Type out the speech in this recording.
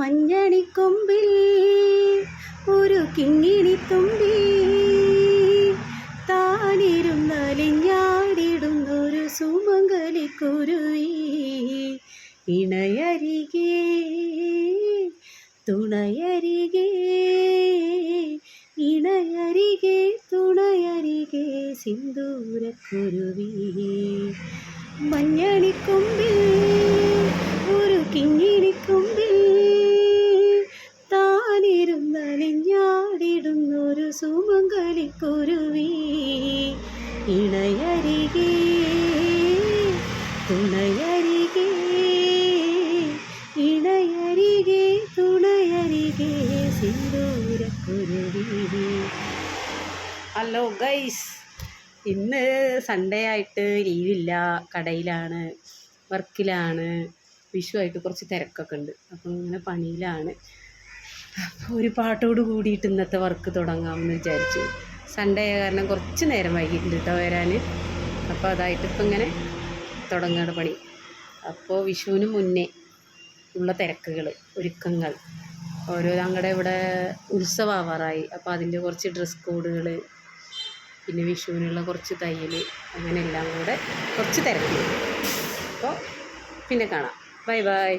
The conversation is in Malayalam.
മഞ്ഞണിക്കൊമ്പിൽ ഒരു കിങ്ങിണിത്തുമ്പി താനിരുന്നലിഞ്ഞാടിടുന്നൊരു സുമംഗലിക്കുരുവി ഇണയരികെ തുണയരികെ ഇണയരികെ തുണയരികെ സിന്ദൂരക്കുരുവി മഞ്ഞണിക്കൊമ്പിൽ ഒരു കിങ്ങിണിക്കൊമ്പിൽ താനിരുന്നലിഞ്ഞാടിടുന്നൊരു സുമംഗലിക്കുരുവി ഇണയരികെ തുണയരികെ ഇണയരികെ തുണയരികെ സിന്ദൂരക്കുരുവി. ഹലോ ഗൈസ്, ഇന്ന് സൺഡേ ആയിട്ട് ലീവില്ല, കടയിലാണ്, വർക്കിലാണ്. വിഷുവായിട്ട് കുറച്ച് തിരക്കൊക്കെ ഉണ്ട്, അപ്പം ഇങ്ങനെ പണിയിലാണ്. അപ്പോൾ ഒരു പാട്ടോട് കൂടിയിട്ട് ഇന്നത്തെ വർക്ക് തുടങ്ങാമെന്ന് വിചാരിച്ചു. സൺഡേ കാരണം കുറച്ച് നേരം വൈകിട്ടുണ്ട് കേട്ടോ വരാൻ. അപ്പോൾ അതായിട്ട് ഇപ്പം ഇങ്ങനെ തുടങ്ങുകയാണ് പണി. അപ്പോൾ വിഷുവിന് മുന്നേ ഉള്ള തിരക്കുകൾ, ഒരുക്കങ്ങൾ, ഓരോ ഞങ്ങളുടെ ഇവിടെ ഉത്സവമാവാറായി. അപ്പോൾ അതിൻ്റെ കുറച്ച് ഡ്രസ് കോഡുകൾ, പിന്നെ വിഷുവിനുള്ള കുറച്ച് തയ്യൽ, അങ്ങനെ എല്ലാം കൂടെ കുറച്ച് തിരക്കുണ്ട്. അപ്പോൾ പിന്നെ കാണാം. Bye bye.